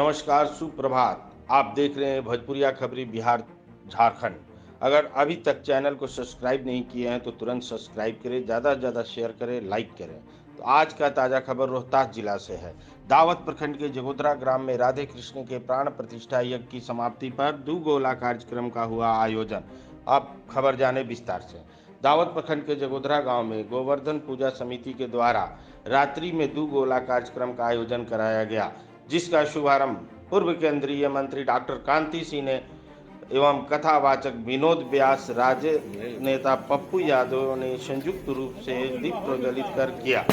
नमस्कार, सुप्रभात। आप देख रहे हैं भोजपुरिया खबरी बिहार झारखंड। अगर अभी तक चैनल को सब्सक्राइब नहीं किए हैं तो तुरंत सब्सक्राइब करें, ज़्यादा से ज़्यादा शेयर करें, लाइक करें। तो आज का ताज़ा खबर रोहतास जिला से है। दावत प्रखंड के जगोदरा ग्राम में राधे कृष्ण के प्राण प्रतिष्ठा यज्ञ की समाप्ति पर 2 गोला कार्यक्रम का हुआ आयोजन। अब खबर जाने विस्तार से। दावत प्रखंड के जगोदरा गांव में गोवर्धन पूजा समिति के द्वारा रात्रि में 2 गोला कार्यक्रम का आयोजन कराया गया, जिसका शुभारंभ पूर्व केंद्रीय मंत्री डॉक्टर कांति सिंह ने एवं कथावाचक विनोद व्यास, राजनेता पप्पू यादव ने संयुक्त रूप से दीप प्रज्वलित कर किया।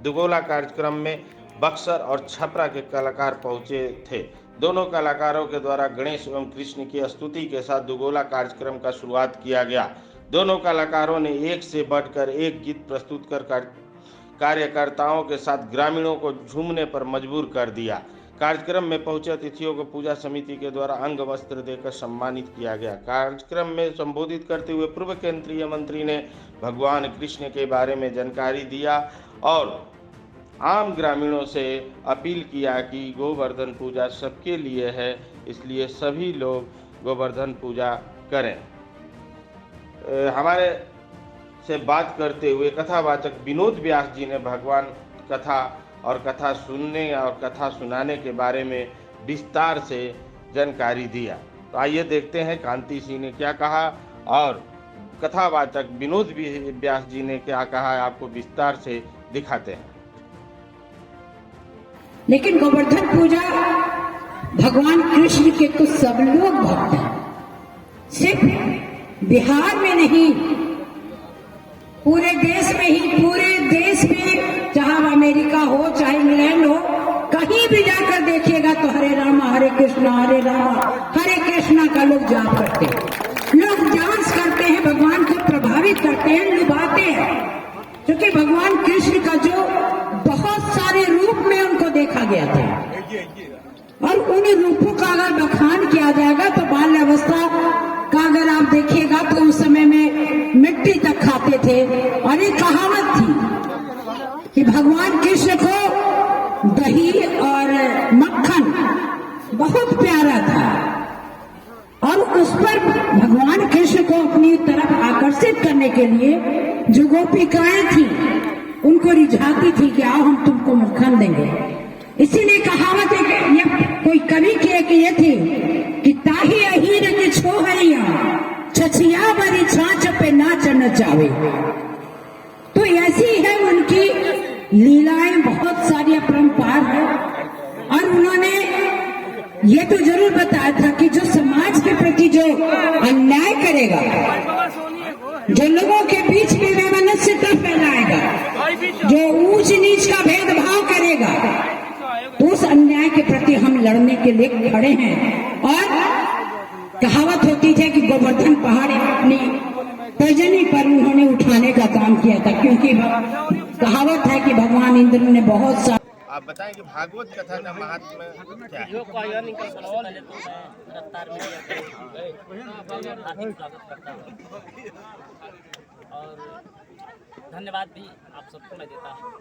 दुगोला कार्यक्रम में बक्सर और छपरा के कलाकार पहुंचे थे। दोनों कलाकारों के द्वारा गणेश एवं कृष्ण की स्तुति के साथ दुगोला कार्यक्रम का शुरुआत किया गया। दोनों कलाकारों ने एक से बढ़कर एक गीत प्रस्तुत कर कार्यकर्ताओं के साथ ग्रामीणों को झूमने पर मजबूर कर दिया। कार्यक्रम में पहुंचे अतिथियों को पूजा समिति के द्वारा अंग वस्त्र देकर सम्मानित किया गया। कार्यक्रम में संबोधित करते हुए पूर्व केंद्रीय मंत्री ने भगवान कृष्ण के बारे में जानकारी दिया और आम ग्रामीणों से अपील किया कि गोवर्धन पूजा सबके लिए है, इसलिए सभी लोग गोवर्धन पूजा करें। हमारे से बात करते हुए कथावाचक विनोद व्यास जी ने भगवान कथा और कथा सुनने और कथा सुनाने के बारे में विस्तार से जानकारी दिया। तो आइए देखते हैं कांति सिंह ने क्या कहा और कथावाचक विनोद व्यास जी ने क्या कहा है, आपको विस्तार से दिखाते हैं। लेकिन गोवर्धन पूजा भगवान कृष्ण के तो सब लोग भक्त हैं, सिर्फ बिहार में नहीं, पूरे देश में ही, पूरे देश में, चाहे अमेरिका हो चाहे इंग्लैंड हो, कहीं भी जाकर देखिएगा तो हरे रामा हरे कृष्णा हरे कृष्णा का लोग जाप करते हैं, लोग डांस करते हैं, भगवान को प्रभावित करते हैं, लुभाते हैं, क्योंकि भगवान कृष्ण का जो बहुत सारे रूप में उनको देखा गया था और उन रूपों का अगर बखान किया जाएगा तो बाल्यावस्था का अगर आप देखिएगा तो उस समय में मिट्टी तक खाते थे और एक कहावत थी कि भगवान कृष्ण को दही और मक्खन बहुत प्यारा था और उस पर भगवान कृष्ण को अपनी तरफ आकर्षित करने के लिए जो गोपिकाएं थी उनको रिझाती थी कि आओ हम तुमको मक्खन देंगे। इसीलिए कहावत है, कोई कवि की एक ये थी कि ताही अहीर के छोहरिया छछिया बरी छाछ पे नाच नचावे। तो ऐसी है उनकी लीलाएं, बहुत सारी अपरंपार है और उन्होंने ये तो जरूर बताया था कि जो समाज के प्रति जो अन्याय करेगा, जो लोगों के बीच में वैमनस्यता फैलाएगा, जो ऊंच नीच का भेदभाव करेगा, तो उस अन्याय के प्रति हम लड़ने के लिए खड़े हैं। और कहावत होती थी कि गोवर्धन पहाड़ अपनी तर्जनी पर उन्होंने उठाने का काम किया था, क्योंकि कहावत है कि भगवान इंद्र ने बहुत सा। आप बताएं कि भागवत कथा का महात्म्य क्या है? पहले तो मैं रफ्तार मीडिया को हार्दिक स्वागत करता हूँ और धन्यवाद भी आप सबको मैं देता हूँ।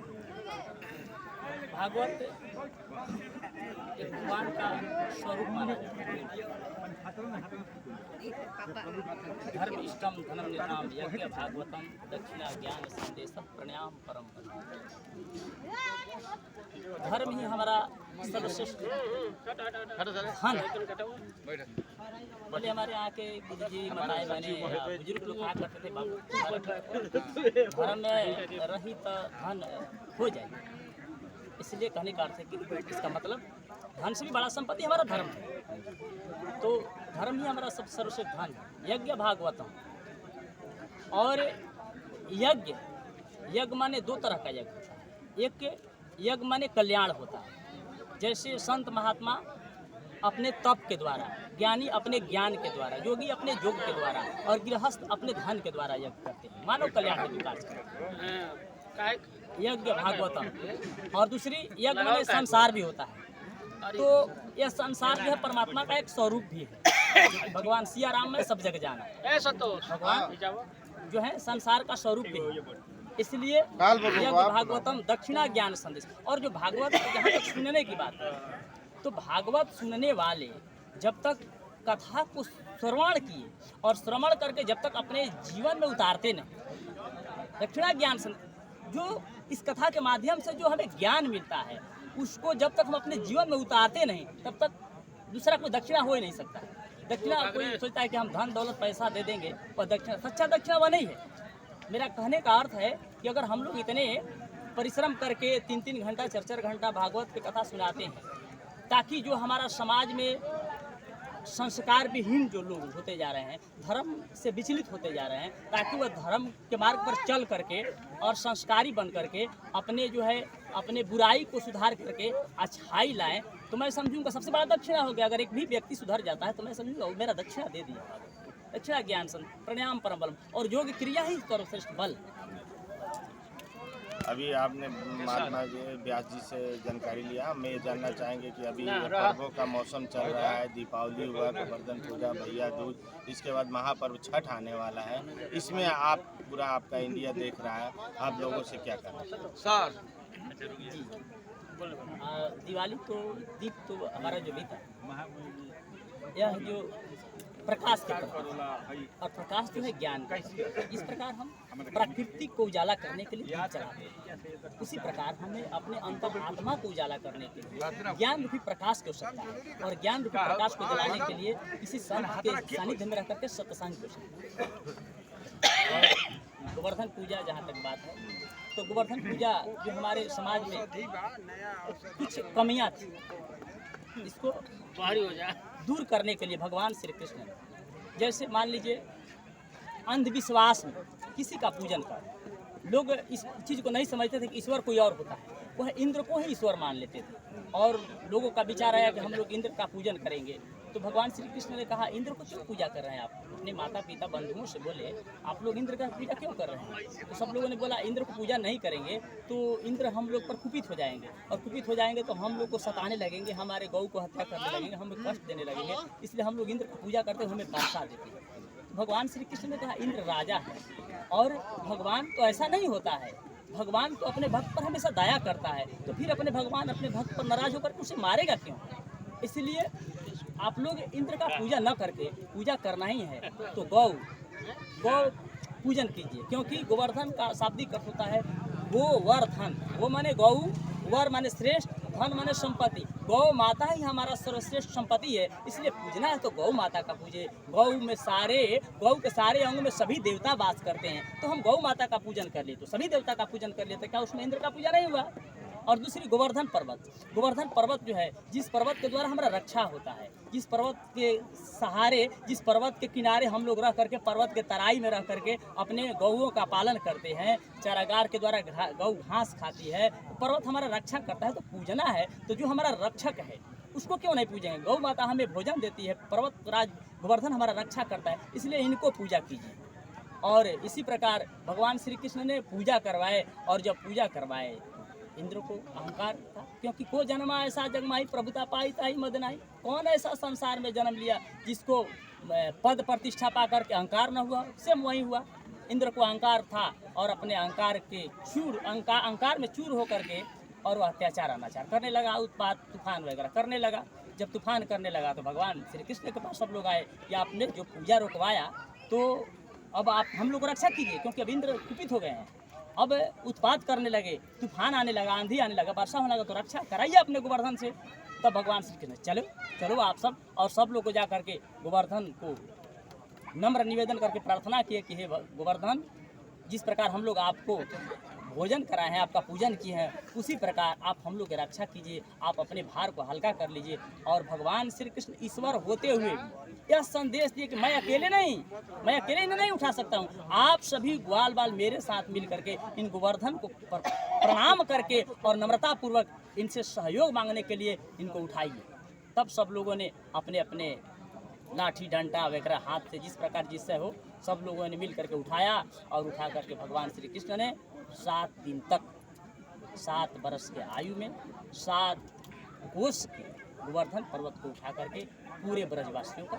भागवत एक भगवान का स्वरूप माना जाता है। धर्म इष्टम धनम निधाम यज्ञ भागवतम दक्षिणा ज्ञान संदेश प्रणाम परम। धर्म ही हमारा सर्वश्रेष्ठ धन। बोले हमारे यहाँ के बुद्ध जी माताएं बहने बुजुर्ग लोग कहा करते थे, बाबू धर्म में रही तो धन हो जाए। इसलिए कहने का अर्थ है कि इसका मतलब धन से भी बड़ा संपत्ति हमारा धर्म है, तो धर्म ही हमारा सब सर्वश्रेष्ठ धन है। यज्ञ भागवतम और यज्ञ माने दो तरह का यज्ञ होता है। एक यज्ञ माने कल्याण होता है, जैसे संत महात्मा अपने तप के द्वारा, ज्ञानी अपने ज्ञान के द्वारा, योगी अपने योग के द्वारा और गृहस्थ अपने धन के द्वारा यज्ञ करते हैं, मानव कल्याण हेतु कार्य करते हैं, यज्ञ भागवतम। और दूसरी यज्ञ माने संसार भी होता है, तो यह संसार जो है परमात्मा का एक स्वरूप भी है। भगवान सिया राम में सब जगह जाना, भगवान जो है संसार का स्वरूप भी है, इसलिए यज्ञ भागवतम दक्षिणा ज्ञान संदेश। और जो भागवत जहाँ तक सुनने की बात है तो भागवत सुनने वाले जब तक कथा को श्रवण किए और श्रवण करके जब तक अपने जीवन में उतारते नहीं, दक्षिणा ज्ञान जो इस कथा के माध्यम से जो हमें ज्ञान मिलता है उसको जब तक हम अपने जीवन में उतारते नहीं तब तक दूसरा कोई दक्षिणा हो ही नहीं सकता। दक्षिणा कोई सोचता है कि हम धन दौलत पैसा दे देंगे और दक्षिणा, सच्चा दक्षिणा वह नहीं है। मेरा कहने का अर्थ है कि अगर हम लोग इतने परिश्रम करके 3-3 घंटा 4-4 घंटा भागवत की कथा सुनाते हैं ताकि जो हमारा समाज में संस्कार विहीन जो लोग होते जा रहे हैं, धर्म से विचलित होते जा रहे हैं, ताकि वह धर्म के मार्ग पर चल करके और संस्कारी बन करके अपने जो है अपने बुराई को सुधार करके अच्छाई लाएं, तो मैं समझूंगा सबसे बड़ा दक्षिणा हो गया। अगर एक भी व्यक्ति सुधर जाता है तो मैं समझूंगा वो मेरा दक्षिणा दे दिया। दक्षिणा ज्ञान सन प्रणाम परम बलम, और योग क्रिया ही सर्वश्रेष्ठ बल। अभी आपने महात्मा जी व्यास जी से जानकारी लिया, मैं ये जानना चाहेंगे कि अभी पर्वों का मौसम चल रहा है, दीपावली हुआ, गोवर्धन पूजा, भैया दूज, इसके बाद महापर्व छठ आने वाला है। इसमें आप पूरा आपका इंडिया देख रहा है, आप लोगों से क्या कहना सर? दिवाली तो दीप तो हमारा जो भी था, यह जो प्रकाश के और प्रकाश जो है ज्ञान का, इस प्रकार हम प्रकृति को उजाला करने के लिए दीप चलाते हैं। उसी प्रकार हमें अपने अंतर आत्मा को उजाला करने के लिए ज्ञान रूपी प्रकाश की आवश्यकता है, और ज्ञान रूपी प्रकाश को जलाने के लिए किसी संत के सानिध्य में रह करके सत्संग की आवश्यकता है। गोवर्धन पूजा जहाँ तक बात है, तो गोवर्धन पूजा जो हमारे समाज में कुछ कमियाँ थी, इसको दूर करने के लिए भगवान श्री कृष्ण ने, जैसे मान लीजिए अंधविश्वास में किसी का पूजन कर, लोग इस चीज़ को नहीं समझते थे कि ईश्वर कोई और होता है, वह इंद्र को ही ईश्वर मान लेते थे, और लोगों का विचार आया कि हम लोग इंद्र का पूजन करेंगे। तो भगवान श्री कृष्ण ने कहा इंद्र को क्यों पूजा कर रहे हैं आप? अपने माता पिता बंधुओं से बोले आप लोग इंद्र का पूजा क्यों कर रहे हैं? तो सब लोगों ने बोला इंद्र को पूजा नहीं करेंगे तो इंद्र हम लोग पर कुपित हो जाएंगे, और कुपित हो जाएंगे तो हम लोग को सताने लगेंगे, हमारे गौ को हत्या करने लगेंगे, हमें कष्ट देने लगेंगे, इसलिए हम लोग इंद्र को पूजा करते हमें वर्षा देते हैं। तो भगवान श्री कृष्ण ने कहा इंद्र राजा है, और भगवान तो ऐसा नहीं होता है, भगवान तो अपने भक्त पर हमेशा दया करता है, तो फिर अपने भगवान अपने भक्त पर नाराज होकर उसे मारेगा क्यों? इसलिए आप लोग इंद्र का पूजा न करके पूजा करना ही है तो गौ पूजन कीजिए, क्योंकि गोवर्धन का शाब्दिक अर्थ होता है गोवर्धन। वो माने गौ, वर माने श्रेष्ठ, धन माने संपत्ति। गौ माता ही हमारा सर्वश्रेष्ठ संपत्ति है, इसलिए पूजना है तो गौ माता का पूजे। गौ के सारे अंग में सभी देवता वास करते हैं, तो हम गौ माता का पूजन कर ले तो सभी देवता का पूजन कर लेते, क्या उसमें इंद्र का पूजा नहीं हुआ? और दूसरी गोवर्धन पर्वत जो है, जिस पर्वत के द्वारा हमारा रक्षा होता है, जिस पर्वत के सहारे, जिस पर्वत के किनारे हम लोग रह करके, पर्वत के तराई में रह करके अपने गौओं का पालन करते हैं, चारागार के द्वारा गौ घास खाती है, पर्वत हमारा रक्षा करता है, तो पूजना है तो जो हमारा रक्षक है उसको क्यों नहीं पूजेंगे? गौ माता हमें भोजन देती है, पर्वत राज गोवर्धन हमारा रक्षा करता है, इसलिए इनको पूजा कीजिए। और इसी प्रकार भगवान श्री कृष्ण ने पूजा करवाए, और जब पूजा करवाए इंद्र को अहंकार था, क्योंकि को जन्मा ऐसा जगमाई प्रभुता पाई ताई मदनाई। कौन ऐसा संसार में जन्म लिया जिसको पद प्रतिष्ठा पा करके अहंकार न हुआ? सेम वही हुआ, इंद्र को अहंकार था, और अपने अहंकार के अहंकार में चूर होकर के और वह अत्याचार अनाचार करने लगा, उत्पात तूफान वगैरह करने लगा। जब तूफान करने लगा तो भगवान श्री कृष्ण के पास सब लोग आए कि आपने जो पूजा रुकवाया तो अब आप हम लोग को रक्षा कीजिए, क्योंकि अब इंद्र कुपित हो गए हैं, अब उत्पात करने लगे, तूफान आने लगा, आंधी आने लगा, वर्षा होने लगा, तो रक्षा कराइए अपने गोवर्धन से। तब भगवान श्री कृष्ण चलो आप सब, और सब लोग को जा करके गोवर्धन को नम्र निवेदन करके प्रार्थना किए कि हे गोवर्धन, जिस प्रकार हम लोग आपको भोजन कराए हैं, आपका पूजन किए हैं, उसी प्रकार आप हम लोग की रक्षा कीजिए, आप अपने भार को हल्का कर लीजिए। और भगवान श्री कृष्ण ईश्वर होते हुए भी यह संदेश दिए कि मैं अकेले नहीं उठा सकता हूँ, आप सभी ग्वाल बाल मेरे साथ मिल करके इन गोवर्धन को प्रणाम करके और नम्रता पूर्वक इनसे सहयोग मांगने के लिए इनको उठाइए। तब सब लोगों ने अपने अपने लाठी डंडा वगैरह हाथ से जिस प्रकार जिससे हो सब लोगों ने मिल करके उठाया, और उठा करके भगवान श्री कृष्ण ने 7 दिन तक 7 वर्ष के आयु में 7 कोस के गोवर्धन पर्वत को उठा करके पूरे ब्रजवासियों का